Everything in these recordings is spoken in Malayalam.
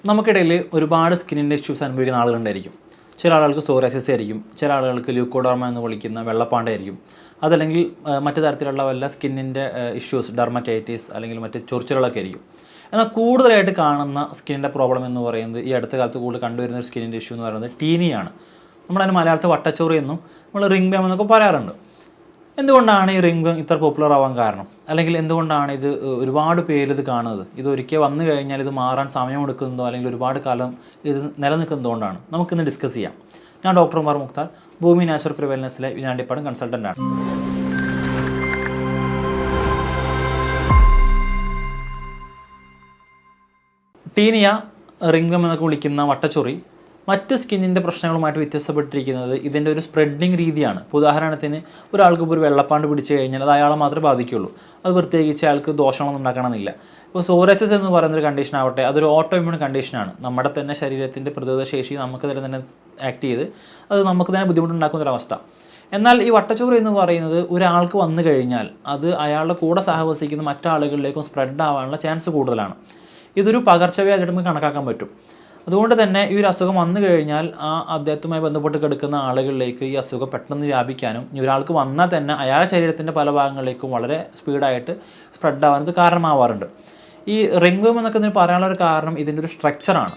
നമുക്കിടയിൽ ഒരുപാട് സ്കിന്നിൻ്റെ ഇഷ്യൂസ് അനുഭവിക്കുന്ന ആളുകളുണ്ടായിരിക്കും. ചില ആളുകൾക്ക് സോറിയാസിസ് ആയിരിക്കും, ചില ആളുകൾക്ക് ല്യൂക്കോഡർമ എന്ന് വിളിക്കുന്ന വെള്ളപ്പാണ്ടായിരിക്കും, അതല്ലെങ്കിൽ മറ്റു തരത്തിലുള്ള വല്ല സ്കിന്നിൻ്റെ ഇഷ്യൂസ്, ഡെർമറ്റൈറ്റിസ് അല്ലെങ്കിൽ മറ്റ് ചൊറിച്ചിലുകളൊക്കെ ആയിരിക്കും. എന്നാൽ കൂടുതലായിട്ട് കാണുന്ന സ്കിന്നിൻ്റെ പ്രോബ്ലം എന്ന് പറയുന്നത്, ഈ അടുത്ത കാലത്ത് കൂടുതൽ കണ്ടുവരുന്ന ഒരു സ്കിന്നിൻ്റെ ഇഷ്യൂ എന്ന് പറയുന്നത് ടീനിയാണ്. നമ്മളതിന് മലയാളത്തിൽ വട്ടച്ചൊറി എന്നും നമ്മൾ റിംഗ് ബാം എന്നൊക്കെ പറയാറുണ്ട്. എന്തുകൊണ്ടാണ് ഈ റിംഗ് ഇത്ര പോപ്പുലർ ആവാൻ കാരണം? അല്ലെങ്കിൽ എന്തുകൊണ്ടാണ് ഇത് ഒരുപാട് പേര് ഇത് കാണുന്നത്? ഇത് ഒരിക്കൽ വന്നു കഴിഞ്ഞാൽ ഇത് മാറാൻ സമയമെടുക്കുന്നതോ അല്ലെങ്കിൽ ഒരുപാട് കാലം ഇത് നിലനിൽക്കുന്നതുകൊണ്ടാണ്? നമുക്കിന്ന് ഡിസ്കസ് ചെയ്യാം. ഞാൻ ഡോക്ടർ ഉമർ മുഖ്താർ, ഭൂമി നാച്ചുറൽ വെൽനെസ്സിലെ വിനാണ്ടിപ്പാടം കൺസൾട്ടൻ്റാണ്. ടീനിയ, റിംഗ് ബാം എന്നൊക്കെ വിളിക്കുന്ന വട്ടച്ചൊറി മറ്റ് സ്കിന്നിൻ്റെ പ്രശ്നങ്ങളുമായിട്ട് വ്യത്യസ്തപ്പെട്ടിരിക്കുന്നത് ഇതിൻ്റെ ഒരു സ്പ്രെഡിങ് രീതിയാണ്. ഇപ്പോൾ ഉദാഹരണത്തിന് ഒരാൾക്ക് ഇപ്പോൾ ഒരു വെള്ളപ്പാണ്ട് പിടിച്ചു കഴിഞ്ഞാൽ അത് അയാളെ മാത്രമേ ബാധിക്കുകയുള്ളൂ. അത് പ്രത്യേകിച്ച് അയാൾക്ക് ദോഷങ്ങളൊന്നും ഉണ്ടാക്കണമെന്നില്ല. ഇപ്പോൾ സോറിയാസിസ് എന്ന് പറയുന്നൊരു കണ്ടീഷൻ ആവട്ടെ, അതൊരു ഓട്ടോ ഇമ്മ്യൂൺ കണ്ടീഷനാണ്. നമ്മുടെ തന്നെ ശരീരത്തിൻ്റെ പ്രതിരോധ ശേഷി നമുക്ക് തന്നെ ആക്ട് ചെയ്ത് അത് നമുക്ക് തന്നെ ബുദ്ധിമുട്ടുണ്ടാക്കുന്നൊരവസ്ഥ. എന്നാൽ ഈ വട്ടച്ചൊറി എന്ന് പറയുന്നത് ഒരാൾക്ക് വന്നു കഴിഞ്ഞാൽ അത് അയാളുടെ കൂടെ സഹവസിക്കുന്ന മറ്റാളുകളിലേക്കും സ്പ്രെഡ് ആവാനുള്ള ചാൻസ് കൂടുതലാണ്. ഇതൊരു പകർച്ചവ്യാധിയായിട്ട് നമുക്ക് കണക്കാക്കാൻ പറ്റും. അതുകൊണ്ട് തന്നെ ഈ ഒരു അസുഖം വന്നു കഴിഞ്ഞാൽ അദ്ദേഹത്തുമായി ബന്ധപ്പെട്ട് കിടക്കുന്ന ആളുകളിലേക്ക് ഈ അസുഖം പെട്ടെന്ന് വ്യാപിക്കാനും, ഇനി ഒരാൾക്ക് വന്നാൽ തന്നെ അയാളുടെ ശരീരത്തിൻ്റെ പല ഭാഗങ്ങളിലേക്കും വളരെ സ്പീഡായിട്ട് സ്പ്രെഡ് ആവാൻ ഇത് കാരണമാവാറുണ്ട്. ഈ റിംഗ് ബാം എന്നൊക്കെ ഇതിന് പറയാനുള്ള ഒരു കാരണം ഇതിൻ്റെ ഒരു സ്ട്രക്ചറാണ്.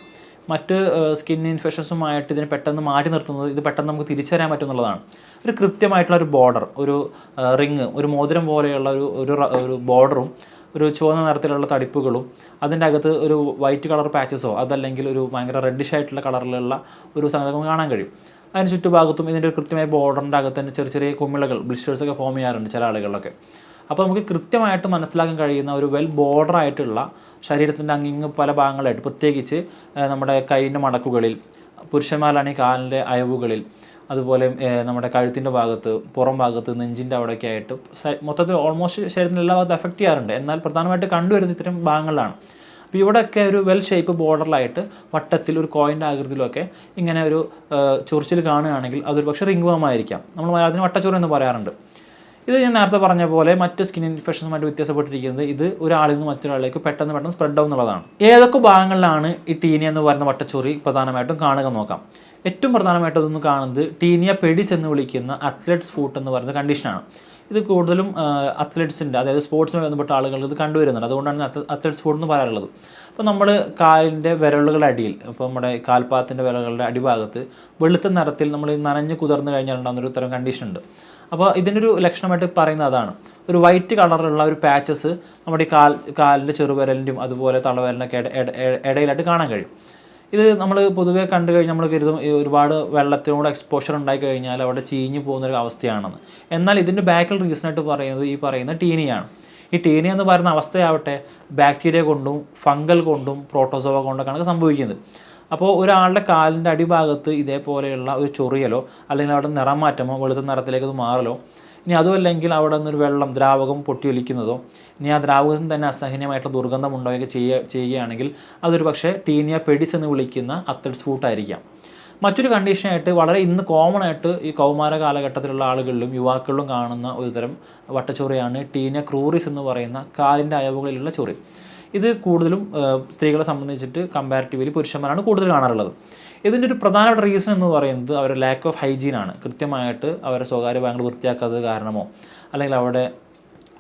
മറ്റ് സ്കിൻ ഇൻഫെക്ഷൻസുമായിട്ട് ഇതിനെ പെട്ടെന്ന് മാറ്റി നിർത്തുന്നത് ഇത് പെട്ടെന്ന് നമുക്ക് തിരിച്ചറിയാൻ പറ്റുന്നുള്ളതാണ്. ഒരു കൃത്യമായിട്ടുള്ള ഒരു ബോർഡർ, ഒരു റിങ്, ഒരു മോതിരം പോലെയുള്ള ഒരു ബോർഡറും ഒരു ചുവന്ന നിറത്തിലുള്ള തടിപ്പുകളും അതിൻ്റെ അകത്ത് ഒരു വൈറ്റ് കളർ പാച്ചസോ അതല്ലെങ്കിൽ ഒരു ഭയങ്കര റെഡിഷ് ആയിട്ടുള്ള കളറിലുള്ള ഒരു സംഗതി കാണാൻ കഴിയും. അതിന് ചുറ്റുഭാഗത്തും ഇതിൻ്റെ ഒരു കൃത്യമായ ബോർഡറിൻ്റെ അകത്ത് തന്നെ ചെറിയ ചെറിയ കുമിളകൾ, ബ്ലിസ്റ്റേഴ്സൊക്കെ ഫോം ചെയ്യാറുണ്ട് ചില ആളുകളിലൊക്കെ. അപ്പോൾ നമുക്ക് കൃത്യമായിട്ട് മനസ്സിലാക്കാൻ കഴിയുന്ന ഒരു വെൽ ബോർഡറായിട്ടുള്ള ശരീരത്തിൻ്റെ അങ്ങിങ്ങ് പല ഭാഗങ്ങളായിട്ട്, പ്രത്യേകിച്ച് നമ്മുടെ കൈയിൻ്റെ മടക്കുകളിൽ, പുരുഷന്മാരാണെങ്കിൽ കാലിൻ്റെ അയവുകളിൽ, അതുപോലെ നമ്മുടെ കഴുത്തിൻ്റെ ഭാഗത്ത്, പുറം ഭാഗത്ത്, നെഞ്ചിൻ്റെ അവിടെയൊക്കെ ആയിട്ട് മൊത്തത്തിൽ ഓൾമോസ്റ്റ് ശരീരത്തിൻ്റെ എല്ലാ ഭാഗത്തും എഫക്റ്റ് ചെയ്യാറുണ്ട്. എന്നാൽ പ്രധാനമായിട്ട് കണ്ടുവരുന്ന ഇത്തരം ഭാഗങ്ങളിലാണ്. അപ്പോൾ ഇവിടെയൊക്കെ ഒരു വെൽ ഷേപ്പ് ബോർഡറിലായിട്ട് വട്ടത്തിൽ ഒരു കോയിൻ്റെ ആകൃതിയിലൊക്കെ ഇങ്ങനെ ഒരു ചൊറിച്ചിൽ കാണുകയാണെങ്കിൽ അതൊരു പക്ഷേ റിംഗ് ബാം ആയിരിക്കാം. നമ്മൾ മലയാളത്തിന് വട്ടച്ചൊറി എന്ന് പറയാറുണ്ട്. ഇത് ഞാൻ നേരത്തെ പറഞ്ഞ പോലെ മറ്റ് സ്കിൻ ഇൻഫെക്ഷൻസുമായിട്ട് വ്യത്യാസപ്പെട്ടിരിക്കുന്നത് ഇത് ഒരാളിൽ നിന്ന് മറ്റൊരാളിലേക്ക് പെട്ടെന്ന് സ്പ്രെഡ് ആവും എന്നുള്ളതാണ്. ഏതൊക്കെ ഭാഗങ്ങളിലാണ് ഈ ടീനിയ എന്ന് പറയുന്ന വട്ടച്ചൊറി പ്രധാനമായിട്ടും കാണുക നോക്കാം. ഏറ്റവും പ്രധാനമായിട്ട് അതൊന്ന് കാണുന്നത് ടീനിയ പെഡിസ് എന്ന് വിളിക്കുന്ന അത്ലറ്റ്സ് ഫൂട്ട് എന്ന് പറയുന്ന കണ്ടീഷനാണ്. ഇത് കൂടുതലും അത്ലറ്റ്സിൻ്റെ, അതായത് സ്പോർട്സുമായി ബന്ധപ്പെട്ട ആളുകൾ ഇത് കണ്ടുവരുന്നുണ്ട്. അതുകൊണ്ടാണ് അത്ലറ്റ്സ് ഫൂട്ട് എന്ന് പറയാറുള്ളത്. അപ്പോൾ നമ്മൾ കാലിൻ്റെ വിരലുകളുടെ അടിയിൽ, ഇപ്പോൾ നമ്മുടെ കാൽപാദത്തിൻ്റെ വിരലുകളുടെ അടിഭാഗത്ത് വെളുത്ത നിറത്തിൽ നമ്മൾ നനഞ്ഞ് കുതിർന്ന് കഴിഞ്ഞാൽ ഉണ്ടാകുന്നൊരു തരം കണ്ടീഷൻ ഉണ്ട്. അപ്പോൾ ഇതിൻ്റെ ഒരു ലക്ഷണമായിട്ട് പറയുന്നത് അതാണ്. ഒരു വൈറ്റ് കളറിലുള്ള ഒരു പാച്ചസ് നമ്മുടെ കാലിൻ്റെ ചെറുവിരലിൻ്റെയും അതുപോലെ തള്ളവിരലിനൊക്കെ ഇടയിലായിട്ട് കാണാൻ കഴിയും. ഇത് നമ്മൾ പൊതുവേ കണ്ടു കഴിഞ്ഞാൽ നമ്മൾ കരുതും ഒരുപാട് വെള്ളത്തിനോട് എക്സ്പോഷർ ഉണ്ടായി കഴിഞ്ഞാൽ അവിടെ ചീഞ്ഞു പോകുന്നൊരു അവസ്ഥയാണെന്ന്. എന്നാൽ ഇതിൻ്റെ ബാക്കിൽ റീസണായിട്ട് പറയുന്നത് ഈ പറയുന്ന ടീനിയാണ്. ഈ ടീനിയ എന്ന് പറയുന്ന അവസ്ഥയാവട്ടെ ബാക്ടീരിയ കൊണ്ടും ഫംഗൽ കൊണ്ടും പ്രോട്ടോസോവ കൊണ്ടൊക്കെയാണ് സംഭവിക്കുന്നത്. അപ്പോൾ ഒരാളുടെ കാലിൻ്റെ അടിഭാഗത്ത് ഇതേപോലെയുള്ള ഒരു ചൊറിയലോ അല്ലെങ്കിൽ അവിടെ നിറം മാറ്റമോ, വെളുത്ത നിറത്തിലേക്ക് അത് മാറലോ, ഇനി അതുമല്ലെങ്കിൽ അവിടെ നിന്നൊരു വെള്ളം, ദ്രാവകം പൊട്ടിയൊലിക്കുന്നതോ, ഇനി ആ ദ്രാവകത്തിന് തന്നെ അസഹനീയമായിട്ടുള്ള ദുർഗന്ധം ഉണ്ടാവുകയൊക്കെ ചെയ്യുകയാണെങ്കിൽ അതൊരു പക്ഷേ ടീനിയ പെഡിസ് എന്ന് വിളിക്കുന്ന അത്ലറ്റ്സ് ഫൂട്ട് ആയിരിക്കാം. മറ്റൊരു കണ്ടീഷനായിട്ട് വളരെ ഇന്ന് കോമൺ ആയിട്ട് ഈ കൗമാര കാലഘട്ടത്തിലുള്ള ആളുകളിലും യുവാക്കളിലും കാണുന്ന ഒരുതരം വട്ടച്ചൊറിയാണ് ടീനിയ ക്രൂറിസ് എന്ന് പറയുന്ന കാലിൻ്റെ അയവുകളിലുള്ള ചൊറി. ഇത് കൂടുതലും സ്ത്രീകളെ സംബന്ധിച്ചിട്ട് കമ്പാരിറ്റീവ്ലി പുരുഷന്മാരാണ് കൂടുതൽ കാണാറുള്ളത്. ഇതിൻ്റെ ഒരു പ്രധാനപ്പെട്ട റീസൺ എന്ന് പറയുന്നത് അവരുടെ ലാക്ക് ഓഫ് ഹൈജീനാണ്. കൃത്യമായിട്ട് അവരുടെ സ്വകാര്യ ഭാഗങ്ങൾ വൃത്തിയാക്കാത്തത് കാരണമോ അല്ലെങ്കിൽ അവിടെ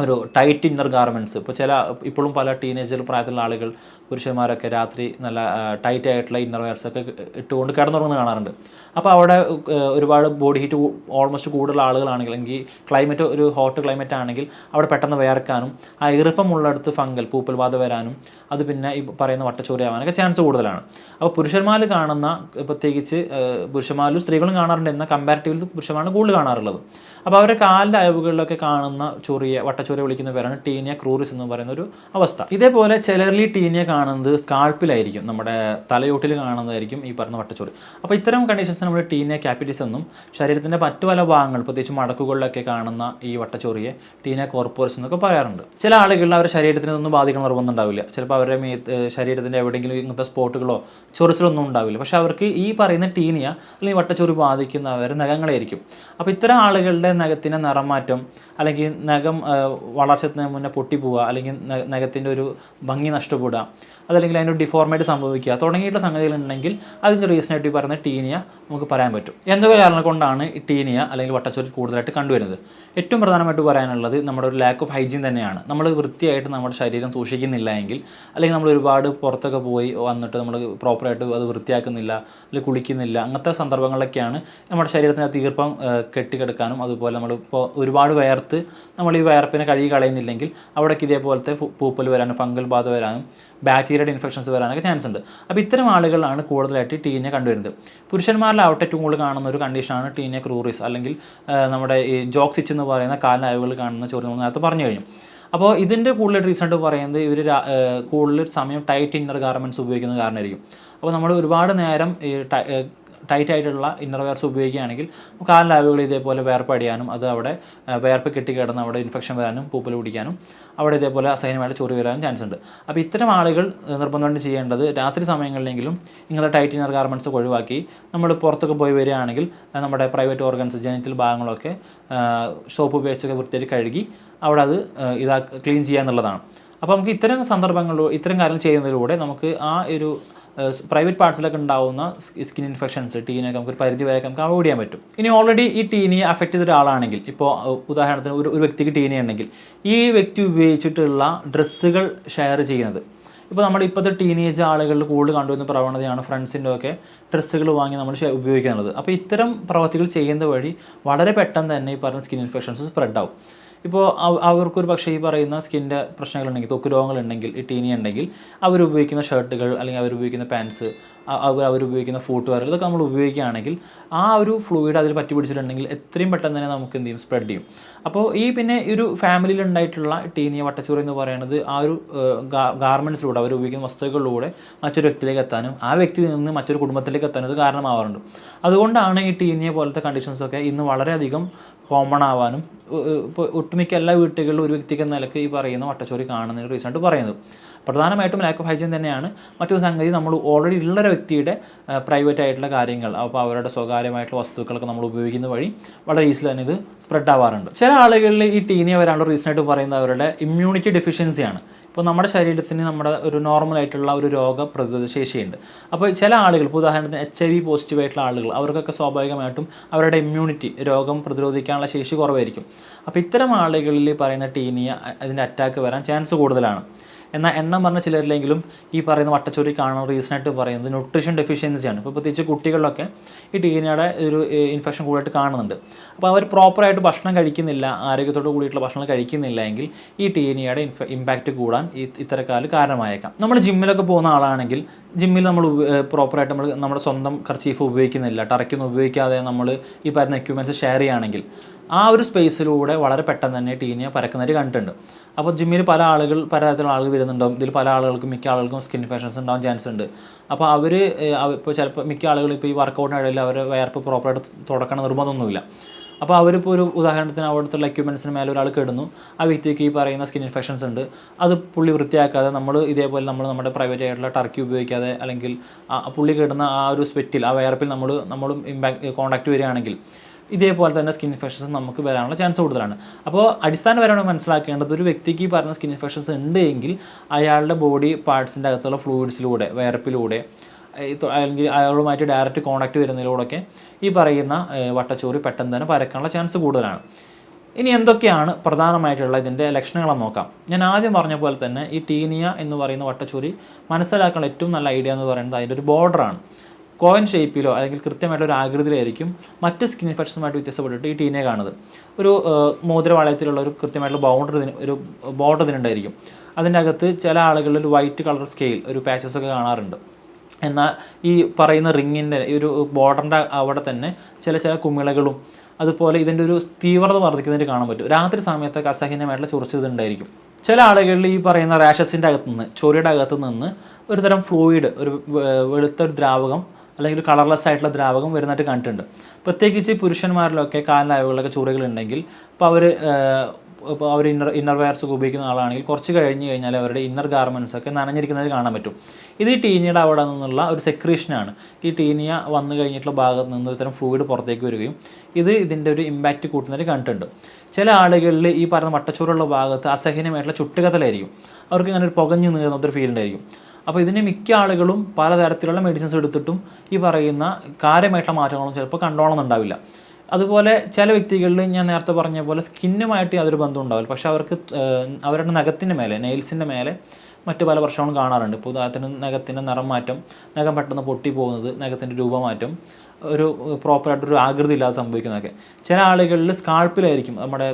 ഒരു ടൈറ്റ് ഇന്നർ ഗാർമെൻറ്റ്സ്, ഇപ്പോഴും പല ടീനേജർ പ്രായത്തിലുള്ള ആളുകൾ, പുരുഷന്മാരൊക്കെ രാത്രി നല്ല ടൈറ്റ് ആയിട്ടുള്ള ഇന്നർ വെയർസൊക്കെ ഇട്ടുകൊണ്ട് കിടന്നുറങ്ങുന്നത് കാണാറുണ്ട്. അപ്പോൾ അവിടെ ഒരുപാട് ബോഡി ഹീറ്റ് ഓൾമോസ്റ്റ് കൂടുതലുള്ള ആളുകളാണെങ്കിൽ, ക്ലൈമറ്റ് ഒരു ഹോട്ട് ക്ലൈമറ്റ് ആണെങ്കിൽ അവിടെ പെട്ടെന്ന് വിയർക്കാനും ആ ഈർപ്പമുള്ളിടത്ത് ഫംഗൽ പൂപ്പൽ ബാധ വരാനും അത് പിന്നെ ഈ പറയുന്ന വട്ടച്ചൊറി ആവാനൊക്കെ ചാൻസ് കൂടുതലാണ്. അപ്പോൾ പുരുഷന്മാർ കാണുന്ന, പ്രത്യേകിച്ച് പുരുഷന്മാരിലും സ്ത്രീകളും കാണാറുണ്ട്, എന്നാൽ കമ്പാരിറ്റീവ്ലി പുരുഷന്മാരാണ് കൂടുതൽ കാണാറുള്ളത്. അപ്പോൾ അവരുടെ കാലിൻ്റെ അയവുകളിലൊക്കെ കാണുന്ന വട്ടച്ചൊറി വിളിക്കുന്ന പേരാണ് ടീനിയ ക്രൂറിസ് എന്ന് പറയുന്ന ഒരു അവസ്ഥ. ഇതേപോലെ ചിലരിൽ ടീനിയ കാണുന്നത് സ്കാൾപ്പിലായിരിക്കും, നമ്മുടെ തലയോട്ടിൽ കാണുന്നതായിരിക്കും ഈ പറയുന്ന വട്ടച്ചൊറി. അപ്പോൾ ഇത്തരം കണ്ടീഷൻസ് നമ്മൾ ടീനിയ ക്യാപിറ്റിസ് എന്നും, ശരീരത്തിൻ്റെ മറ്റു പല ഭാഗങ്ങൾ പ്രത്യേകിച്ച് മടക്കുകളിലൊക്കെ കാണുന്ന ഈ വട്ടച്ചൊറിയെ ടീനിയ കോർപ്പോറസ് എന്നൊക്കെ പറയാറുണ്ട്. ചില ആളുകളിൽ അവരുടെ ശരീരത്തിന് ഒന്നും ബാധിക്കണം നിർബന്ധമുണ്ടാവില്ല. ചിലപ്പോൾ അവരുടെ ശരീരത്തിൻ്റെ എവിടെയെങ്കിലും ഇങ്ങനത്തെ സ്പോട്ടുകളോ ചൊറിച്ചിലൊന്നും ഉണ്ടാവില്ല. പക്ഷേ അവർക്ക് ഈ പറയുന്ന ടീനിയ അല്ലെങ്കിൽ വട്ടച്ചൊറി ബാധിക്കുന്നവർ നഖങ്ങളായിരിക്കും. അപ്പോൾ ഇത്തരം ആളുകളുടെ നഖത്തിൻ്റെ നിറം മാറ്റം, അല്ലെങ്കിൽ നഖം വളർച്ചത്തിന് മുന്നേ പൊട്ടിപ്പോവുക, അല്ലെങ്കിൽ നഖത്തിൻ്റെ ഒരു ഭംഗി നഷ്ടപ്പെടുക, അതല്ലെങ്കിൽ അതിനൊരു ഡിഫോർമേറ്റ് സംഭവിക്കുക തുടങ്ങിയിട്ടുള്ള സംഗതികളുണ്ടെങ്കിൽ അതിൻ്റെ റീസണായിട്ട് ഈ പറയുന്ന ടീനിയ നമുക്ക് പറയാൻ പറ്റും. എന്തൊക്കെ കാരണം കൊണ്ടാണ് ഈ ടീനിയ അല്ലെങ്കിൽ വട്ടച്ചൊറി കൂടുതലായിട്ട് കണ്ടുവരുന്നത്? ഏറ്റവും പ്രധാനമായിട്ട് പറയാനുള്ളത് നമ്മുടെ ഒരു ലാക്ക് ഓഫ് ഹൈജീൻ തന്നെയാണ്. നമ്മൾ വൃത്തിയായിട്ട് നമ്മുടെ ശരീരം സൂക്ഷിക്കുന്നില്ല എങ്കിൽ, അല്ലെങ്കിൽ നമ്മൾ ഒരുപാട് പുറത്തൊക്കെ പോയി വന്നിട്ട് നമ്മൾ പ്രോപ്പറായിട്ട് അത് വൃത്തിയാക്കുന്നില്ല, അല്ലെങ്കിൽ കുളിക്കുന്നില്ല, അങ്ങനത്തെ സന്ദർഭങ്ങളിലൊക്കെയാണ് നമ്മുടെ ശരീരത്തിനകത്ത് ഈർപ്പം കെട്ടിക്കിടക്കാനും, അതുപോലെ നമ്മളിപ്പോൾ ഒരുപാട് വയർത്ത് നമ്മൾ ഈ വയർപ്പിനെ കഴുകി കളയുന്നില്ലെങ്കിൽ അവിടേക്ക് ഇതേപോലത്തെ പൂപ്പൽ വരാനും ഫംഗൽ ബാധ വരാനും ബാക്ടീരിയയുടെ ഇൻഫെക്ഷൻസ് വരാനൊക്കെ ചാൻസ് ഉണ്ട്. അപ്പോൾ ഇത്തരം ആളുകളാണ് കൂടുതലായിട്ട് ടീനിയ കണ്ടുവരുന്നത്. പുരുഷന്മാരിലാവട്ടെ ഏറ്റവും കൂടുതൽ കാണുന്ന ഒരു കണ്ടീഷനാണ് ടീനിയ ക്രൂറിസ്, അല്ലെങ്കിൽ നമ്മുടെ ഈ ജോക്സിച്ച് എന്ന് പറയുന്ന കാലിനയവുകൾ കാണുന്ന ചൊറി നമ്മൾ നേരത്തെ പറഞ്ഞു കഴിഞ്ഞു. അപ്പോൾ ഇതിൻ്റെ കൂടുതൽ റീസൺ പറയുന്നത് ഇവർ കൂടുതൽ സമയം ടൈറ്റ് ഇന്നർ ഗാർമെൻറ്റ്സ് ഉപയോഗിക്കുന്ന കാരണമായിരിക്കും. അപ്പോൾ നമ്മൾ ഒരുപാട് നേരം ഈ ടൈറ്റ് ആയിട്ടുള്ള ഇന്നർ വെയർസ് ഉപയോഗിക്കുകയാണെങ്കിൽ കാലിനയവുകൾ ഇതേപോലെ വേർപ്പടിയാനും, അത് അവിടെ വേർപ്പ് കെട്ടിക്കിടന്ന് അവിടെ ഇൻഫെക്ഷൻ വരാനും പൂപ്പൽ പിടിക്കാനും അവിടെ ഇതേപോലെ അസഹനമായിട്ട് ചൊറി വരാനും ചാൻസ് ഉണ്ട്. അപ്പോൾ ഇത്തരം ആളുകൾ നിർബന്ധമായിട്ട് ചെയ്യേണ്ടത് രാത്രി സമയങ്ങളിലെങ്കിലും ഇങ്ങനത്തെ ടൈറ്റ് ഇന്നർ ഗാർമെൻറ്റ്സ് ഒഴിവാക്കി നമ്മൾ പുറത്തൊക്കെ പോയി വരികയാണെങ്കിൽ നമ്മുടെ പ്രൈവറ്റ് ഓർഗൻസ് ജെനിറ്റൽ ഭാഗങ്ങളൊക്കെ സോപ്പ് ഉപയോഗിച്ചൊക്കെ വൃത്തിയായിട്ട് കഴുകി അവിടെ അത് ക്ലീൻ ചെയ്യുക എന്നുള്ളതാണ്. അപ്പോൾ നമുക്ക് ഇത്തരം സന്ദർഭങ്ങളിലൂടെ ഇത്തരം കാര്യങ്ങൾ ചെയ്യുന്നതിലൂടെ നമുക്ക് ആ ഒരു പ്രൈവറ്റ് പാർട്സിലൊക്കെ ഉണ്ടാവുന്ന സ്കിൻ ഇൻഫെക്ഷൻസ് ടീനൊക്കെ നമുക്ക് ഒരു പരിധി വരെ നമുക്ക് അവോയ്ഡ് ചെയ്യാൻ പറ്റും. ഇനി ഓൾറെഡി ഈ ടീനിയെ അഫക്റ്റ് ചെയ്ത ഒരാളാണെങ്കിൽ, ഇപ്പോൾ ഉദാഹരണത്തിന് ഒരു വ്യക്തിക്ക് ടീനിയ ഉണ്ടെങ്കിൽ ഈ വ്യക്തി ഉപയോഗിച്ചിട്ടുള്ള ഡ്രസ്സുകൾ ഷെയർ ചെയ്യുന്നത്, ഇപ്പോൾ നമ്മുടെ ഇപ്പോഴത്തെ ടീനേജ് ആളുകളിൽ കൂടുതൽ കണ്ടുവരുന്ന പ്രവണതയാണ് ഫ്രണ്ട്സിൻ്റെ ഒക്കെ ഡ്രസ്സുകൾ വാങ്ങി നമ്മൾ ഉപയോഗിക്കുന്നത്. അപ്പോൾ ഇത്തരം പ്രവൃത്തികൾ ചെയ്യുന്നത് വഴി വളരെ പെട്ടെന്ന് തന്നെ ഈ പറഞ്ഞ സ്കിൻ ഇൻഫെക്ഷൻസ് സ്പ്രെഡ് ആവും. ഇപ്പോൾ അവർക്കൊരു പക്ഷേ ഈ പറയുന്ന സ്കിൻ്റെ പ്രശ്നങ്ങളുണ്ടെങ്കിൽ, ത്വക്ക് രോഗങ്ങളുണ്ടെങ്കിൽ, ഈ ടീനിയ ഉണ്ടെങ്കിൽ അവരുപയോഗിക്കുന്ന ഷർട്ടുകൾ അല്ലെങ്കിൽ അവരുപയോഗിക്കുന്ന പാൻസ്, അവരുപയോഗിക്കുന്ന ഫുട്വെയർ, ഇതൊക്കെ നമ്മൾ ഉപയോഗിക്കുകയാണെങ്കിൽ ആ ഒരു ഫ്ലൂയിഡ് അതിൽ പറ്റി പിടിച്ചിട്ടുണ്ടെങ്കിൽ എത്രയും പെട്ടെന്ന് തന്നെ നമുക്ക് എന്ത് ചെയ്യും, സ്പ്രെഡ് ചെയ്യും. അപ്പോൾ ഈ പിന്നെ ഈ ഒരു ഫാമിലിയിൽ ഉണ്ടായിട്ടുള്ള ടീനിയ വട്ടച്ചൊറി എന്ന് പറയുന്നത് ആ ഒരു ഗാർമെൻറ്റ്സിലൂടെ അവർ ഉപയോഗിക്കുന്ന വസ്തുക്കളിലൂടെ മറ്റൊരു വ്യക്തിയിലേക്ക് എത്താനും ആ വ്യക്തിയിൽ നിന്ന് മറ്റൊരു കുടുംബത്തിലേക്ക് എത്താനും ഇത് കാരണമാവാറുണ്ട്. അതുകൊണ്ടാണ് ഈ ടീനിയ പോലത്തെ കണ്ടീഷൻസൊക്കെ ഇന്ന് വളരെയധികം കോമൺ ആവാനും ഇപ്പോൾ ഒട്ടുമിക്ക എല്ലാ വീട്ടുകളിലും ഒരു വ്യക്തിക്ക് എന്ന നിലയ്ക്ക് ഈ പറയുന്ന വട്ടച്ചൊറി കാണുന്നതിന് റീസണായിട്ട് പറയുന്നത് പ്രധാനമായിട്ടും ലാക്ക് ഓഫ് ഹൈജീൻ തന്നെയാണ്. മറ്റൊരു സംഗതി, നമ്മൾ ഓൾറെഡി ഉള്ളൊരു വ്യക്തിയുടെ പ്രൈവറ്റ് ആയിട്ടുള്ള കാര്യങ്ങൾ, അപ്പോൾ അവരുടെ സ്വകാര്യമായിട്ടുള്ള വസ്തുക്കളൊക്കെ നമ്മൾ ഉപയോഗിക്കുന്ന വഴി വളരെ ഈസിലി തന്നെ ഇത് സ്പ്രെഡ് ആവാറുണ്ട്. ചില ആളുകളിൽ ഈ ടീനിയ വരാനുള്ള റീസണായിട്ട് പറയുന്നത് അവരുടെ ഇമ്മ്യൂണിറ്റി ഡെഫിഷ്യൻസിയാണ്. ഇപ്പോൾ നമ്മുടെ ശരീരത്തിന് നമ്മുടെ ഒരു നോർമലായിട്ടുള്ള ഒരു രോഗപ്രതിരോധ ശേഷിയുണ്ട്. അപ്പോൾ ചില ആളുകൾ, ഇപ്പോൾ ഉദാഹരണത്തിന് HIV പോസിറ്റീവായിട്ടുള്ള ആളുകൾ, അവർക്കൊക്കെ സ്വാഭാവികമായിട്ടും അവരുടെ ഇമ്മ്യൂണിറ്റി, രോഗം പ്രതിരോധിക്കാനുള്ള ശേഷി കുറവായിരിക്കും. അപ്പോൾ ഇത്തരം ആളുകളിൽ പറയുന്ന ടീനിയ അതിൻ്റെ അറ്റാക്ക് വരാൻ ചാൻസ് കൂടുതലാണ്. എന്നാൽ എണ്ണം പറഞ്ഞ ചിലരിലെങ്കിലും ഈ പറയുന്ന വട്ടച്ചൊറി കാണുന്ന റീസണായിട്ട് പറയുന്നത് ന്യൂട്രീഷൻ ഡെഫിഷ്യൻസിയാണ്. ഇപ്പോൾ പ്രത്യേകിച്ച് കുട്ടികളിലൊക്കെ ഈ ടീനിയയുടെ ഒരു ഇൻഫെക്ഷൻ കൂടുതലായിട്ട് കാണുന്നുണ്ട്. അപ്പോൾ അവർ പ്രോപ്പറായിട്ട് ഭക്ഷണം കഴിക്കുന്നില്ല, ആരോഗ്യത്തോട് കൂടിയിട്ടുള്ള ഭക്ഷണം കഴിക്കുന്നില്ല എങ്കിൽ ഈ ടീനിയയുടെ ഇമ്പാക്റ്റ് കൂടാൻ ഇത്തരക്കാല് കാരണമായേക്കാം. നമ്മൾ ജിമ്മിലൊക്കെ പോകുന്ന ആളാണെങ്കിൽ ജിമ്മിൽ നമ്മൾ പ്രോപ്പറായിട്ട് നമ്മുടെ സ്വന്തം കർച്ചീഫ് ഉപയോഗിക്കുന്നില്ല, ടർക്കിയൊന്നും ഉപയോഗിക്കാതെ നമ്മൾ ഈ പറയുന്ന എക്യുപ്മെൻറ്റ്സ് ഷെയർ ചെയ്യുകയാണെങ്കിൽ ആ ഒരു സ്പേസിലൂടെ വളരെ പെട്ടെന്ന് തന്നെ ടീനിയ പരക്കുന്നതായിട്ട് കണ്ടിട്ടുണ്ട്. അപ്പോൾ ജിമ്മിൽ പലതരത്തിലുള്ള ആളുകൾ വരുന്നുണ്ടാവും. ഇതിൽ പല ആളുകൾക്കും, മിക്ക ആളുകൾക്കും സ്കിൻ ഇൻഫെക്ഷൻസ് ഉണ്ടാവാൻ ചാൻസ് ഉണ്ട്. അപ്പോൾ അവർ ഇപ്പോൾ ചിലപ്പോൾ മിക്ക ആളുകൾ ഇപ്പോൾ ഈ വർക്കൗട്ടിനിടയിൽ അവർ വയർപ്പ് പ്രോപ്പറായിട്ട് തുടക്കണം നിർബന്ധമൊന്നുമില്ല. അപ്പോൾ അവരിപ്പോൾ ഒരു ഉദാഹരണത്തിന് അവിടുത്തെ എക്യുപ്മെൻറ്റ്സിന് മേലെ ഒരാൾ കിടന്നു, ആ വ്യക്തിക്ക് ഈ പറയുന്ന സ്കിൻ ഇൻഫെക്ഷൻസ് ഉണ്ട്, അത് പുള്ളി വൃത്തിയാക്കാതെ നമ്മൾ ഇതേപോലെ നമ്മുടെ പ്രൈവറ്റ് ആയിട്ടുള്ള ടർക്കി ഉപയോഗിക്കാതെ, അല്ലെങ്കിൽ പുള്ളി കിടന്ന ആ ഒരു സ്വെറ്റിൽ, ആ വയർപ്പിൽ നമ്മളും കോൺടാക്റ്റ് വരികയാണെങ്കിൽ ഇതേപോലെ തന്നെ സ്കിൻ ഇൻഫെക്ഷൻസ് നമുക്ക് വരാനുള്ള ചാൻസ് കൂടുതലാണ്. അപ്പോൾ അടിസ്ഥാനപരമായി മനസ്സിലാക്കേണ്ടത്, ഒരു വ്യക്തിക്ക് ഈ പറഞ്ഞ സ്കിൻ ഇൻഫെക്ഷൻസ് ഉണ്ട് എങ്കിൽ അയാളുടെ ബോഡി പാർട്സിൻ്റെ അകത്തുള്ള ഫ്ലൂയിഡ്സിലൂടെ, വയർപ്പിലൂടെ, അല്ലെങ്കിൽ അയാളുമായിട്ട് ഡയറക്റ്റ് കോൺടാക്റ്റ് വരുന്നതിലൂടെയൊക്കെ ഈ പറയുന്ന വട്ടച്ചൊറി പെട്ടെന്ന് തന്നെ പരക്കാനുള്ള ചാൻസ് കൂടുതലാണ്. ഇനി എന്തൊക്കെയാണ് പ്രധാനമായിട്ടുള്ള ഇതിൻ്റെ ലക്ഷണങ്ങളെന്ന് നോക്കാം. ഞാൻ ആദ്യം പറഞ്ഞ പോലെ തന്നെ ഈ ടീനിയ എന്ന് പറയുന്ന വട്ടച്ചൊറി മനസ്സിലാക്കാനുള്ള ഏറ്റവും നല്ല ഐഡിയ എന്ന് പറയുന്നത് അതിൻ്റെ ഒരു ബോർഡറാണ്. കോയിൻ ഷേപ്പിലോ അല്ലെങ്കിൽ കൃത്യമായിട്ടുള്ള ഒരു ആകൃതിയിലായിരിക്കും മറ്റ് സ്കിൻ ഇൻഫെക്ഷനുമായിട്ട് വ്യത്യാസപ്പെട്ടിട്ട് ഈ ടീനിയ കാണുന്നത്. ഒരു മോതിരവളയത്തിലുള്ള ഒരു കൃത്യമായിട്ടുള്ള ബോർഡർ ഇതിനുണ്ടായിരിക്കും. അതിൻ്റെ അകത്ത് ചില ആളുകളിൽ ഒരു വൈറ്റ് കളർ സ്കെയിൽ, ഒരു പാച്ചസ് ഒക്കെ കാണാറുണ്ട്. എന്നാൽ ഈ പറയുന്ന റിങ്ങിൻ്റെ ഈ ഒരു ബോർഡറിൻ്റെ അവിടെ തന്നെ ചില കുമിളകളും, അതുപോലെ ഇതിൻ്റെ ഒരു തീവ്രത വർദ്ധിക്കുന്നതിന് കാണാൻ പറ്റും. രാത്രി സമയത്തൊക്കെ അസഹനമായിട്ടുള്ള ചൊറിച്ചിൽ ഉണ്ടായിരിക്കും. ചില ആളുകളിൽ ഈ പറയുന്ന റാഷസിൻ്റെ അകത്തുനിന്ന്, ചൊറിയുടെ അകത്തു നിന്ന് ഒരു തരം ഫ്ലൂയിഡ്, ഒരു വെളുത്ത ഒരു ദ്രാവകം അല്ലെങ്കിൽ ഒരു കളർലെസ് ആയിട്ടുള്ള ദ്രാവകം വരുന്നതായിട്ട് കണ്ടിട്ടുണ്ട്. പ്രത്യേകിച്ച് പുരുഷന്മാരിലൊക്കെ കാലിനയവുകളിലൊക്കെ ചൊറികളുണ്ടെങ്കിൽ ഇപ്പോൾ അവർ ഇന്നർ വെയർസ് ഒക്കെ ഉപയോഗിക്കുന്ന ആളാണെങ്കിൽ കുറച്ച് കഴിഞ്ഞാൽ അവരുടെ ഇന്നർ ഗാർമെൻറ്റ്സ് ഒക്കെ നനഞ്ഞിരിക്കുന്നത് കാണാൻ പറ്റും. ഇത് ഈ ടീനിയുടെ അവിടെ നിന്നുള്ള ഒരു സെക്രീഷനാണ്. ഈ ടീനിയ വന്നു കഴിഞ്ഞിട്ടുള്ള ഭാഗത്ത് നിന്ന് ഇത്തരം ഫ്ലൂയിഡ് പുറത്തേക്ക് വരികയും ഇതിൻ്റെ ഒരു ഇമ്പാക്റ്റ് കൂട്ടുന്നതിൽ കണ്ടിട്ടുണ്ട്. ചില ആളുകളിൽ ഈ പറഞ്ഞ വട്ടച്ചൊറിയുള്ള ഭാഗത്ത് അസഹനമായിട്ടുള്ള ചുട്ടുകത്തലായിരിക്കും. അവർക്ക് ഇങ്ങനെ ഒരു പുകഞ്ഞു നീറുന്നൊരു ഫീൽ ഉണ്ടായിരിക്കും. അപ്പോൾ ഇതിന് മിക്ക ആളുകളും പലതരത്തിലുള്ള മെഡിസിൻസ് എടുത്തിട്ടും ഈ പറയുന്ന കാര്യമായിട്ടുള്ള മാറ്റങ്ങളൊന്നും ചിലപ്പോൾ കണ്ടോളന്നുണ്ടാവില്ല. അതുപോലെ ചില വ്യക്തികളിൽ ഞാൻ നേരത്തെ പറഞ്ഞ പോലെ സ്കിന്നുമായിട്ട് യാതൊരു ബന്ധം ഉണ്ടാവില്ല, പക്ഷേ അവർക്ക് അവരുടെ നഖത്തിൻ്റെ മേലെ, നെയിൽസിൻ്റെ മേലെ മറ്റു പല പ്രശ്നങ്ങളും കാണാറുണ്ട്. ഇപ്പോൾ ഉദാഹരണത്തിന് നഖത്തിൻ്റെ നിറം മാറ്റം, നഖം പെട്ടെന്ന് പൊട്ടിപ്പോകുന്നത്, നഖത്തിൻ്റെ രൂപമാറ്റം, ഒരു പ്രോപ്പറായിട്ടൊരു ആകൃതി ഇല്ലാതെ സംഭവിക്കുന്നതൊക്കെ. ചില ആളുകളിൽ സ്കാൾപ്പിലായിരിക്കും, നമ്മുടെ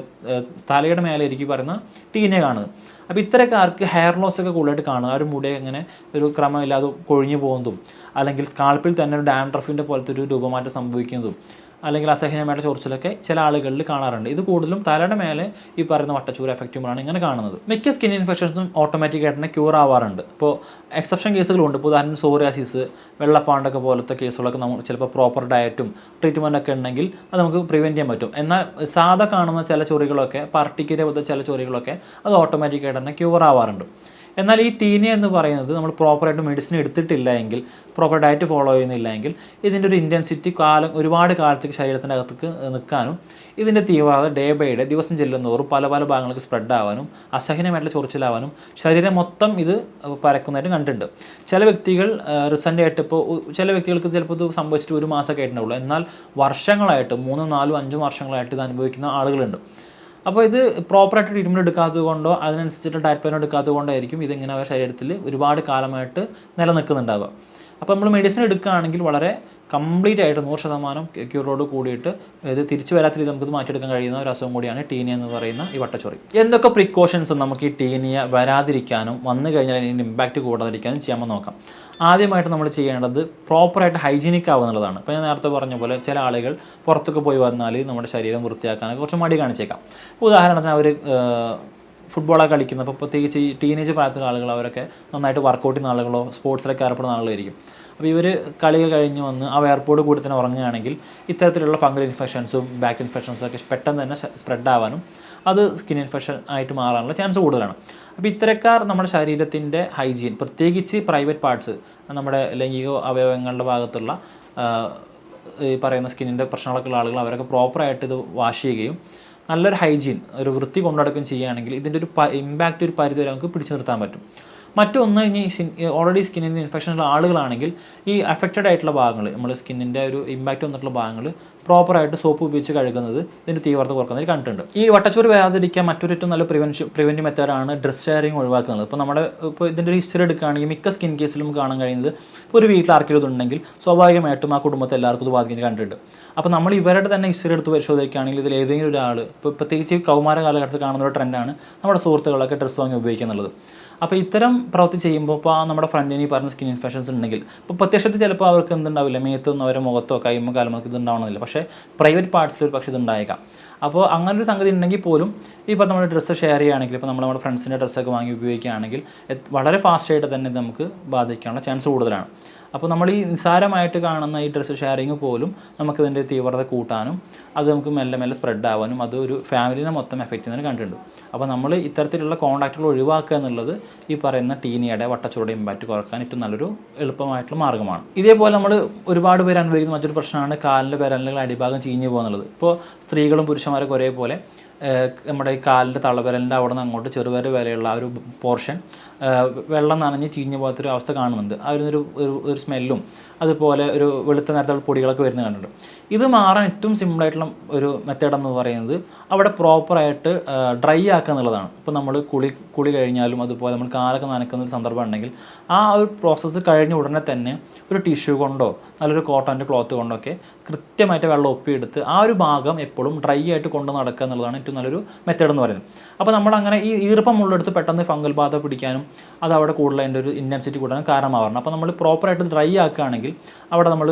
തലയുടെ മേലായിരിക്കും പറയുന്ന ടീനെ കാണുന്നത്. അപ്പോൾ ഇത്തരക്കാർക്ക് ഹെയർ ലോസ് ഒക്കെ കൂടുതലായിട്ട് കാണുക, ആ ഒരു മുടി അങ്ങനെ ഒരു ക്രമമില്ലാതെ കൊഴിഞ്ഞു പോകുന്നതും, അല്ലെങ്കിൽ സ്കാൾപ്പിൽ തന്നെ ഒരു ഡാൻഡ്രഫിൻ്റെ പോലത്തെ ഒരു രൂപമാറ്റം സംഭവിക്കുന്നതും, അല്ലെങ്കിൽ അസഹനീയമായിട്ട് ചൊറിച്ചിലൊക്കെ ചില ആളുകളിൽ കാണാറുണ്ട്. ഇത് കൂടുതലും തലയുടെ മേലെ ഈ പറയുന്ന വട്ടച്ചൂര എഫക്റ്റുമ്പോഴാണ് ഇങ്ങനെ കാണുന്നത്. മിക്ക സ്കിൻ ഇൻഫെക്ഷൻസും ഓട്ടോമാറ്റിക്കായിട്ട് തന്നെ ക്യൂർ ആവാറുണ്ട്. ഇപ്പോൾ എക്സെപ്ഷൻ കേസുകളുണ്ട്. ഇപ്പോൾ ഉദാഹരണം സോറിയാസിസ്, വെള്ളപ്പാണ്ടൊക്കെ പോലത്തെ കേസുകളൊക്കെ നമ്മൾ ചിലപ്പോൾ പ്രോപ്പർ ഡയറ്റും ട്രീറ്റ്മെൻറ്റൊക്കെ ഉണ്ടെങ്കിൽ അത് നമുക്ക് പ്രിവെൻറ്റ് ചെയ്യാൻ പറ്റും. എന്നാൽ സാധാ കാണുന്ന ചില ചൊറികളൊക്കെ, പാർട്ടിക്കരെ പോലത്തെ ചില ചൊറികളൊക്കെ അത് ഓട്ടോമാറ്റിക്കായിട്ട് തന്നെ ക്യൂർ ആവാറുണ്ട്. എന്നാൽ ഈ ടീനിയ എന്ന് പറയുന്നത് നമ്മൾ പ്രോപ്പറായിട്ട് മെഡിസിൻ എടുത്തിട്ടില്ല എങ്കിൽ, പ്രോപ്പർ ഡയറ്റ് ഫോളോ ചെയ്യുന്നില്ല എങ്കിൽ ഇതിൻ്റെ ഒരു ഇൻറ്റൻസിറ്റി ഒരുപാട് കാലത്തേക്ക് ശരീരത്തിൻ്റെ അകത്തേക്ക് നിൽക്കാനും, ഇതിൻ്റെ തീവ്രത ഡേ ബൈ ഡേ ദിവസം ചെല്ലുന്നതോറും പല പല ഭാഗങ്ങൾക്ക് സ്പ്രെഡ് ആവാനും, അസഹനമായിട്ടുള്ള ചൊറിച്ചിലാവാനും, ശരീരം മൊത്തം ഇത് പരക്കുന്നതായിട്ട് കണ്ടിട്ടുണ്ട്. ചില വ്യക്തികൾ റീസെൻ്റ് ആയിട്ട് ഇപ്പോൾ ചില വ്യക്തികൾക്ക് ചിലപ്പോൾ ഇത് സംഭവിച്ചിട്ട് 1 മാസമൊക്കെ ആയിട്ടുണ്ടാവുള്ളൂ, എന്നാൽ വർഷങ്ങളായിട്ട് 3, 4, 5 വർഷങ്ങളായിട്ട് ഇത് അനുഭവിക്കുന്ന ആളുകളുണ്ട്. അപ്പോൾ ഇത് പ്രോപ്പറായിട്ട് ട്രീറ്റ്മെൻറ്റ് എടുക്കാത്തത് കൊണ്ടോ അതിനനുസരിച്ചിട്ട് ഡയറ്റ് പ്ലാൻ എടുക്കാത്തത് കൊണ്ടായിരിക്കും ഇതിങ്ങനെ അവരുടെ ശരീരത്തിൽ ഒരുപാട് കാലമായിട്ട് നിലനിൽക്കുന്നുണ്ടാവുക. അപ്പോൾ നമ്മൾ മെഡിസിൻ എടുക്കുകയാണെങ്കിൽ വളരെ കംപ്ലീറ്റ് ആയിട്ട് 100% ക്യൂറോട് കൂടിയിട്ട് ഇത് തിരിച്ചു വരാത്ത രീതി നമുക്കിത് മാറ്റിയെടുക്കാൻ കഴിയുന്ന ഒരു അസുഖം കൂടിയാണ് ടീനിയ എന്ന് പറയുന്ന ഈ വട്ടച്ചൊറി. എന്തൊക്കെ പ്രിക്കോഷൻസ് നമുക്ക് ഈ ടീനിയ വരാതിരിക്കാനും വന്നു കഴിഞ്ഞാൽ ഇതിൻ്റെ ഇമ്പാക്റ്റ് കൂടാതിരിക്കാനും ചെയ്യാമെന്ന് നോക്കാം. ആദ്യമായിട്ട് നമ്മൾ ചെയ്യേണ്ടത് പ്രോപ്പറായിട്ട് ഹൈജീനിക് ആവുക എന്നുള്ളതാണ്. ഇപ്പോൾ ഞാൻ നേരത്തെ പറഞ്ഞ പോലെ ചില ആളുകൾ പുറത്തൊക്കെ പോയി വന്നാൽ നമ്മുടെ ശരീരം വൃത്തിയാക്കാനൊക്കെ കുറച്ച് മടി കാണിച്ചേക്കാം. ഉദാഹരണത്തിന് അവർ ഫുട്ബോളൊക്കെ കളിക്കുന്ന, ഇപ്പോൾ പ്രത്യേകിച്ച് ഈ ടീനേജ് പ്രായത്തിലുള്ള ആളുകൾ, അവരൊക്കെ നന്നായിട്ട് വർക്കൗട്ട് ചെയ്യുന്ന ആളുകളോ സ്പോർട്സിലൊക്കെ ഏർപ്പെടുന്ന ആളുകളായിരിക്കും. അപ്പോൾ ഇവർ കളിയൊക്കെ കഴിഞ്ഞ് വന്ന് ആ എയർപോർട്ട് കൂടി തന്നെ ഉറങ്ങുകയാണെങ്കിൽ ഇത്തരത്തിലുള്ള ഫംഗൽ ഇൻഫെക്ഷൻസും ബാക്ടീരിയൽ ഇൻഫെക്ഷൻസും ഒക്കെ പെട്ടെന്ന് തന്നെ സ്പ്രെഡ് ആവാനും അത് സ്കിൻ ഇൻഫെക്ഷൻ ആയിട്ട് മാറാനുള്ള ചാൻസ് കൂടുതലാണ്. അപ്പോൾ ഇത്തരക്കാർ നമ്മുടെ ശരീരത്തിൻ്റെ ഹൈജീൻ, പ്രത്യേകിച്ച് പ്രൈവറ്റ് പാർട്സ്, നമ്മുടെ ലൈംഗിക അവയവങ്ങളുടെ ഭാഗത്തുള്ള ഈ പറയുന്ന സ്കിന്നിൻ്റെ പ്രശ്നങ്ങളൊക്കെ ഉള്ള ആളുകൾ, അവരൊക്കെ പ്രോപ്പറായിട്ട് ഇത് വാഷ് ചെയ്യുകയും നല്ലൊരു ഹൈജീൻ, ഒരു വൃത്തി കൊണ്ടുനടക്കുകയും ചെയ്യുകയാണെങ്കിൽ ഇതിൻ്റെ ഒരു ഇമ്പാക്റ്റ് ഒരു പരിധി വരെ നമുക്ക് പിടിച്ചു നിർത്താൻ പറ്റും. മറ്റൊന്ന്, ഇനി ഓൾറെഡി സ്കിന്നിൻ്റെ ഇൻഫെക്ഷനുള്ള ആളുകളാണെങ്കിൽ ഈ അഫക്റ്റഡ് ആയിട്ടുള്ള ഭാഗങ്ങൾ, നമ്മൾ സ്കിന്നിൻ്റെ ഒരു ഇമ്പാക്റ്റ് വന്നിട്ടുള്ള ഭാഗങ്ങൾ പ്രോപ്പറായിട്ട് സോപ്പ് ഉപയോഗിച്ച് കഴുകുന്നത് ഇതിൻ്റെ തീവ്രത കുറക്കുന്നതിൽ കണ്ടിട്ടുണ്ട്. ഈ വട്ടച്ചൊറി വരാതിരിക്കാൻ മറ്റൊരു ഏറ്റവും നല്ല പ്രിവെൻറ്റീവ് മെത്തേഡാണ് ഡ്രസ് ഷെയറിങ് ഒഴിവാക്കുന്നത്. ഇപ്പോൾ ഇതിൻ്റെ ഒരു ഹിസ്റ്ററി എടുക്കുകയാണെങ്കിൽ മിക്ക സ്കിൻ കേസിലും നമുക്ക് കാണാൻ കഴിയുന്നത്, ഇപ്പോൾ ഒരു വീട്ടിൽ ആർക്കെങ്കിലും ഇതുണ്ടെങ്കിൽ സ്വാഭാവികമായിട്ടും ആ കുടുംബത്തെ എല്ലാവർക്കും ഇത് ബാധിക്കുന്നത് കണ്ടിട്ടുണ്ട്. അപ്പോൾ നമ്മൾ ഇവരുടെ തന്നെ ഹിസ്റ്ററി എടുത്ത് പരിശോധിക്കുകയാണെങ്കിൽ ഇതിൽ ഏതെങ്കിലും ഒരാൾ, ഇപ്പോൾ പ്രത്യേകിച്ച് കൗമാര കാലഘട്ടത്തിൽ കാണുന്ന ഒരു ട്രെൻഡാണ് നമ്മുടെ സുഹൃത്തുക്കളൊക്കെ ഡ്രസ്സ് വാങ്ങി ഉപയോഗിക്കുക എന്നുള്ളത്. അപ്പോൾ ഇത്തരം പ്രവൃത്തി ചെയ്യുമ്പോൾ ഇപ്പോൾ നമ്മുടെ ഫ്രണ്ടിന് ഈ പറഞ്ഞ സ്കിൻ ഇൻഫെക്ഷൻസ് ഉണ്ടെങ്കിൽ, ഇപ്പോൾ പ്രത്യക്ഷത്തിൽ ചിലപ്പോൾ അവർക്ക് എന്തുണ്ടാവില്ല, മേത്തൊന്നും അവരെ മുഖത്തോ കൈമോ കാലമൊക്കെ ഇതുണ്ടാവണമെന്നില്ല, പക്ഷേ പ്രൈവറ്റ് പാർട്സിൽ ഒരു പക്ഷേ ഇതുണ്ടായേക്കാം. അപ്പോൾ അങ്ങനൊരു സംഗതി ഉണ്ടെങ്കിൽ പോലും ഇപ്പോൾ നമ്മൾ ഡ്രസ്സ് ഷെയർ ചെയ്യുകയാണെങ്കിൽ, ഇപ്പോൾ നമ്മുടെ ഫ്രണ്ട്സിൻ്റെ ഡ്രസ്സൊക്കെ വാങ്ങി ഉപയോഗിക്കുകയാണെങ്കിൽ വളരെ ഫാസ്റ്റായിട്ട് തന്നെ ഇത് നമുക്ക് ബാധിക്കാനുള്ള ചാൻസ് കൂടുതലാണ്. അപ്പോൾ നമ്മൾ ഈ നിസ്സാരമായിട്ട് കാണുന്ന ഈ ഡ്രസ്സ് ഷെയറിങ് പോലും നമുക്കിതിൻ്റെ തീവ്രത കൂട്ടാനും അത് നമുക്ക് മെല്ലെ മെല്ലെ സ്പ്രെഡ് ആവാനും അത് ഒരു ഫാമിലിനെ മൊത്തം എഫക്റ്റ് ചെയ്യുന്നതിന് കണ്ടിട്ടുണ്ട്. അപ്പോൾ നമ്മൾ ഇത്തരത്തിലുള്ള കോൺടാക്റ്റുകൾ ഒഴിവാക്കുക എന്നുള്ളത് ഈ പറയുന്ന ടീനിയയുടെ വട്ടച്ചൊറിയുടെ ഇമ്പാക്റ്റ് കുറക്കാൻ ഏറ്റവും നല്ലൊരു എളുപ്പമായിട്ടുള്ള മാർഗ്ഗമാണ്. ഇതേപോലെ നമ്മൾ ഒരുപാട് പേര് അനുഭവിക്കുന്ന മറ്റൊരു പ്രശ്നമാണ് കാലിൻ്റെ വിരലുകൾ അടിഭാഗം ചീഞ്ഞു പോകുക എന്നുള്ളത്. ഇപ്പോൾ സ്ത്രീകളും പുരുഷന്മാരൊക്കെ ഒരേപോലെ നമ്മുടെ ഈ കാലിൻ്റെ തള്ളവിരലിൻ്റെ അവിടെ നിന്ന് അങ്ങോട്ട് ചെറുവിരൽ വരെയുള്ള ആ ഒരു പോർഷൻ വെള്ളം നനഞ്ഞ് ചീഞ്ഞു പോകാത്തൊരു അവസ്ഥ കാണുന്നുണ്ട്. ഒരു സ്മെല്ലും അതുപോലെ ഒരു വെളുത്ത നേരത്തെ പൊടികളൊക്കെ വരുന്നത് കണ്ടിട്ടുണ്ട്. ഇത് മാറാൻ ഏറ്റവും സിമ്പിളായിട്ടുള്ള ഒരു മെത്തേഡ് എന്ന് പറയുന്നത് അവിടെ പ്രോപ്പറായിട്ട് ഡ്രൈ ആക്കുക എന്നുള്ളതാണ്. ഇപ്പോൾ നമ്മൾ കുളി കഴിഞ്ഞാലും അതുപോലെ നമ്മൾ കാലൊക്കെ നനക്കുന്ന ഒരു സന്ദർഭം ഉണ്ടെങ്കിൽ ആ ഒരു പ്രോസസ്സ് കഴിഞ്ഞ ഉടനെ തന്നെ ഒരു ടിഷ്യൂ കൊണ്ടോ നല്ലൊരു കോട്ടൻ്റെ ക്ലോത്ത് കൊണ്ടോ ഒക്കെ കൃത്യമായിട്ട് വെള്ളം ഒപ്പിയെടുത്ത് ആ ഒരു ഭാഗം എപ്പോഴും ഡ്രൈ ആയിട്ട് കൊണ്ട് നടക്കുക എന്നുള്ളതാണ് ഏറ്റവും നല്ലൊരു മെത്തേഡ് എന്ന് പറയുന്നത്. അപ്പോൾ നമ്മളങ്ങനെ ഈ ഈർപ്പമുള്ളെടുത്ത് പെട്ടെന്ന് ഫംഗൽ ബാധ പിടിക്കാനും അത് അവിടെ കൂടുതൽ അതിൻ്റെ ഒരു ഇൻറ്റൻസിറ്റി കൂടാനും കാരണമാവാറുണ്ട്. അപ്പോൾ നമ്മൾ പ്രോപ്പറായിട്ട് ഡ്രൈ ആക്കുകയാണെങ്കിൽ, അവിടെ നമ്മൾ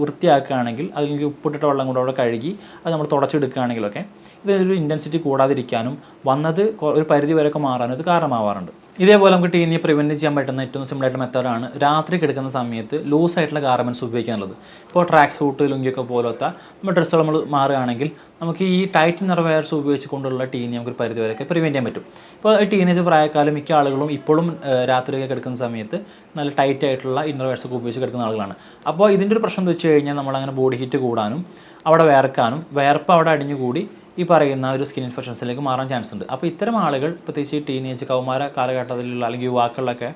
വൃത്തിയാക്കുകയാണെങ്കിൽ, അതിലേക്ക് ഉപ്പിട്ടിട്ട വെള്ളം കൂടെ അവിടെ കഴുകി അത് നമ്മൾ തുടച്ചെടുക്കുകയാണെങ്കിലൊക്കെ ഇതൊരു ഇൻറ്റൻസിറ്റി കൂടാതിരിക്കാനും വന്നത് ഒരു പരിധി വരെയൊക്കെ മാറാനും ഇത് കാരണമാവാറുണ്ട്. ഇതേപോലെ നമുക്ക് ടീനിയെ പ്രിവെൻറ്റ് ചെയ്യാൻ പറ്റുന്ന ഏറ്റവും സിമ്പിളായിട്ടുള്ള മെത്തേഡാണ് രാത്രി കിടക്കുന്ന സമയത്ത് ലൂസായിട്ടുള്ള ഗാർമെൻറ്റ്സ് ഉപയോഗിക്കുക എന്നുള്ളത്. ഇപ്പോൾ ട്രാക്ക് സൂട്ട്, ലുങ്കിയൊക്കെ പോലത്തെ നമ്മൾ ഡ്രസ്സുകൾ നമ്മൾ മാറുകയാണെങ്കിൽ നമുക്ക് ഈ ടൈറ്റ് ഇന്നർവെയർസ് ഉപയോഗിച്ച് കൊണ്ടുള്ള ടീനി നമുക്ക് ഒരു പരിധി വരെയൊക്കെ പ്രിവെൻറ്റ് ചെയ്യാൻ പറ്റും. ഇപ്പോൾ ടീനേജ് പ്രായക്കാലം മിക്ക ആളുകളും ഇപ്പോഴും രാത്രിയൊക്കെ കിടക്കുന്ന സമയത്ത് നല്ല ടൈറ്റ് ആയിട്ടുള്ള ഇന്നർവെയർസ് ഒക്കെ ഉപയോഗിച്ച് കിടക്കുന്ന ആളുകളാണ്. അപ്പോൾ ഇതിൻ്റെ ഒരു പ്രശ്നം എന്ന് വെച്ച് കഴിഞ്ഞാൽ നമ്മളങ്ങനെ ബോഡി ഹീറ്റ് കൂടാനും അവിടെ വിയർക്കാനും വിയർപ്പ് അവിടെ അടിഞ്ഞുകൂടി ഈ പറയുന്ന ഒരു സ്കിൻ ഇൻഫെക്ഷൻസിലേക്ക് മാറാൻ ചാൻസ് ഉണ്ട്. അപ്പോൾ ഇത്തരം ആളുകൾ പ്രത്യേകിച്ച് ടീനേജ് കൗമാര കാലഘട്ടത്തിലുള്ള അല്ലെങ്കിൽ യുവാക്കളിലൊക്കെ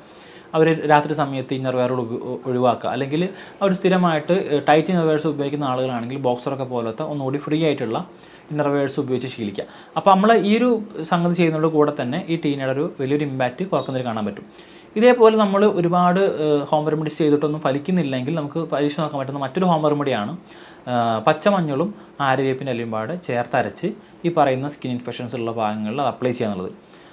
അവർ രാത്രി സമയത്ത് ഇന്നർ വെയറുകൾ ഒഴിവാക്കുക. അല്ലെങ്കിൽ അവർ സ്ഥിരമായിട്ട് ടൈറ്റ് ഇന്നർ വെയർസ് ഉപയോഗിക്കുന്ന ആളുകളാണെങ്കിൽ ബോക്സറൊക്കെ പോലത്തെ ഒന്നുകൂടി ഫ്രീ ആയിട്ടുള്ള ഇന്നർ വെയർസ് ഉപയോഗിച്ച് ശീലിക്കുക. അപ്പോൾ നമ്മൾ ഈ ഒരു സംഗതി ചെയ്യുന്നതോട് കൂടെ തന്നെ ഈ ടീനയുടെ ഒരു വലിയൊരു ഇമ്പാക്റ്റ് കുറക്കുന്നതിൽ കാണാൻ പറ്റും. ഇതേപോലെ നമ്മൾ ഒരുപാട് ഹോം റെമഡീസ് ചെയ്തിട്ടൊന്നും ഫലിക്കുന്നില്ലെങ്കിൽ നമുക്ക് പരീക്ഷ നോക്കാൻ പറ്റുന്ന മറ്റൊരു ഹോം റെമഡിയാണ് പച്ചമഞ്ഞളും ആര്യവേപ്പിൻ്റെ ഇലയും പാടെ ചേർത്തരച്ച് ഈ പറയുന്ന സ്കിൻ ഇൻഫെക്ഷൻസ് ഉള്ള ഭാഗങ്ങളിൽ അത് അപ്ലൈ ചെയ്യുക എന്നുള്ളത്.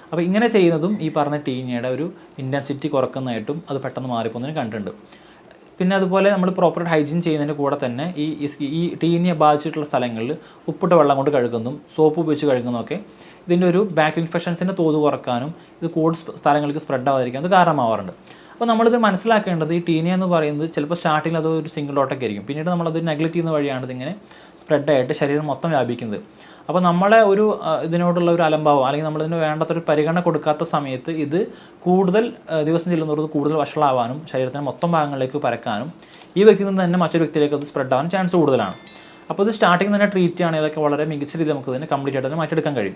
അപ്പോൾ ഇങ്ങനെ ചെയ്യുന്നതും ഈ പറഞ്ഞ ടീനിയയുടെ ഒരു ഇൻറ്റൻസിറ്റി കുറക്കുന്നതായിട്ടും അത് പെട്ടെന്ന് മാറിപ്പോകുന്നതിന് കണ്ടിട്ടുണ്ട്. പിന്നെ അതുപോലെ നമ്മൾ പ്രോപ്പറായിട്ട് ഹൈജീൻ ചെയ്യുന്നതിൻ്റെ കൂടെ തന്നെ ഈ ടീനിയ ബാധിച്ചിട്ടുള്ള സ്ഥലങ്ങളിൽ ഉപ്പിട്ട വെള്ളം കൊണ്ട് കഴുകുന്നതും സോപ്പ് ഉപയോഗിച്ച് കഴുകുന്നതൊക്കെ ഇതിൻ്റെ ഒരു ബാക്ടീരിയൽ ഇൻഫെക്ഷൻസിൻ്റെ തോത് കുറക്കാനും ഇത് കൂടുതൽ സ്ഥലങ്ങൾക്ക് സ്പ്രെഡ് ആവാതിരിക്കാൻ അത് കാരണമാവാറുണ്ട്. അപ്പോൾ നമ്മളിത് മനസ്സിലാക്കേണ്ടത് ഈ ടീനിയ എന്ന് പറയുന്നത് ചിലപ്പോൾ സ്റ്റാർട്ടിങ്ങിൽ അത് ഒരു സിംഗിൾ ഡോട്ടൊക്കെ ആയിരിക്കും, പിന്നീട് നമ്മളത് നെഗ്ലക്റ്റ് ചെയ്യുന്ന വഴിയാണ് ഇതിങ്ങനെ സ്പ്രെഡായിട്ട് ശരീരം മൊത്തം വ്യാപിക്കുന്നത്. അപ്പോൾ നമ്മളെ ഒരു ഇതിനോടുള്ള ഒരു അലംഭാവം അല്ലെങ്കിൽ നമ്മളിതിന് വേണ്ടത്തൊരു പരിഗണന കൊടുക്കാത്ത സമയത്ത് ഇത് കൂടുതൽ ദിവസം ചെല്ലുന്നതോട് കൂടുതൽ വഷളാവാനും ശരീരത്തിൻ്റെ മൊത്തം ഭാഗങ്ങളിലേക്ക് പരക്കാനും ഈ വ്യക്തിയിൽ നിന്ന് തന്നെ മറ്റൊരു വ്യക്തിയിലേക്ക് അത് സ്പ്രെഡ് ആവാൻ ചാൻസ് കൂടുതലാണ്. അപ്പോൾ ഇത് സ്റ്റാർട്ടിങ് തന്നെ ട്രീറ്റ് ചെയ്യുകയാണെങ്കിൽ ഇതൊക്കെ വളരെ മികച്ച രീതിയിൽ നമുക്ക് ഇതിനെ കംപ്ലീറ്റ് ആയിട്ട് തന്നെ മാറ്റിയെടുക്കാൻ കഴിയും.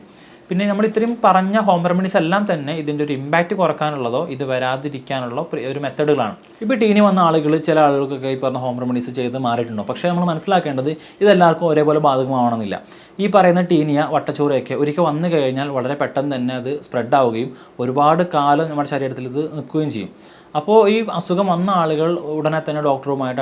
പിന്നെ നമ്മൾ ഇത്രയും പറഞ്ഞ ഹോം റെമഡീസ് എല്ലാം തന്നെ ഇതിൻ്റെ ഒരു ഇമ്പാക്റ്റ് കുറക്കാനുള്ളതോ ഇത് വരാതിരിക്കാനുള്ള ഒരു മെത്തഡുകളാണ്. ഇപ്പോൾ ടീനി വന്ന ആളുകൾ ചില ആളുകൾക്കൊക്കെ ഈ പറഞ്ഞ ഹോം റെമഡീസ് ചെയ്ത് മാറിയിട്ടുണ്ടോ? പക്ഷേ നമ്മൾ മനസ്സിലാക്കേണ്ടത് ഇതെല്ലാവർക്കും ഒരേപോലെ ബാധകമാവണമെന്നില്ല. ഈ പറയുന്ന ടീനിയ വട്ടച്ചോറയൊക്കെ ഒരിക്കൽ വന്നു കഴിഞ്ഞാൽ വളരെ പെട്ടെന്ന് തന്നെ അത് സ്പ്രെഡ് ആവുകയും ഒരുപാട് കാലം നമ്മുടെ ശരീരത്തിൽ ഇത് നിൽക്കുകയും ചെയ്യും. അപ്പോൾ ഈ അസുഖം വന്ന ആളുകൾ ഉടനെ തന്നെ ഡോക്ടറുമായിട്ട്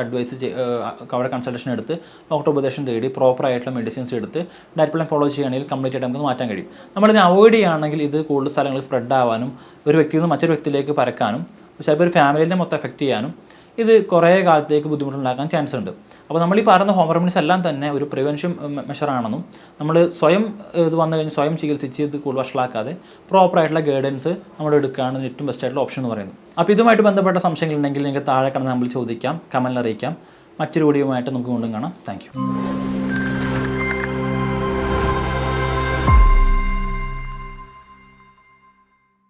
അവിടെ കൺസൾട്ടേഷൻ എടുത്ത് ഡോക്ടർ ഉപദേശം തേടി പ്രോപ്പറായിട്ടുള്ള മെഡിസിൻസ് എടുത്ത് ഡയറ്റ് പ്ലാൻ ഫോളോ ചെയ്യുകയാണെങ്കിൽ കംപ്ലീറ്റ് ആയിട്ട് നമുക്ക് മാറ്റാൻ കഴിയും. നമ്മളിതിനെ അവോയ്ഡ് ചെയ്യുകയാണെങ്കിൽ ഇത് കൂടുതൽ സ്ഥലങ്ങളിൽ സ്പ്രെഡ് ആവാനും ഒരു വ്യക്തിയിൽ നിന്ന് മറ്റൊരു വ്യക്തിയിലേക്ക് പരക്കാനും ചിലപ്പോൾ ഒരു ഫാമിലിനെ മൊത്തം എഫക്റ്റ് ചെയ്യാനും ഇത് കുറേ കാലത്തേക്ക് ബുദ്ധിമുട്ടുണ്ടാക്കാൻ ചാൻസ് ഉണ്ട്. അപ്പോൾ നമ്മൾ ഈ പറയുന്ന ഹോം റെമഡീസ് എല്ലാം തന്നെ ഒരു പ്രിവെൻഷൻ മെഷറാണെന്നും നമ്മൾ സ്വയം ഇത് വന്നു കഴിഞ്ഞ് സ്വയം ചികിത്സിച്ച് ഇത് കൂടുതൽ വഷളാക്കാതെ പ്രോപ്പറായിട്ടുള്ള ഗൈഡൻസ് നമ്മൾ എടുക്കുകയാണ് ഏറ്റവും ബെസ്റ്റ് ആയിട്ടുള്ള ഓപ്ഷൻ എന്ന് പറയുന്നത്. അപ്പോൾ ഇതുമായിട്ട് ബന്ധപ്പെട്ട സംശയങ്ങളുണ്ടെങ്കിൽ നിങ്ങൾക്ക് താഴെ കടന്ന് നമ്മൾ ചോദിക്കാം, കമൻറ്റിൽ അറിയിക്കാം. മറ്റൊരു വീഡിയോയുമായിട്ട് നമുക്ക് വീണ്ടും കാണാം. Thank you.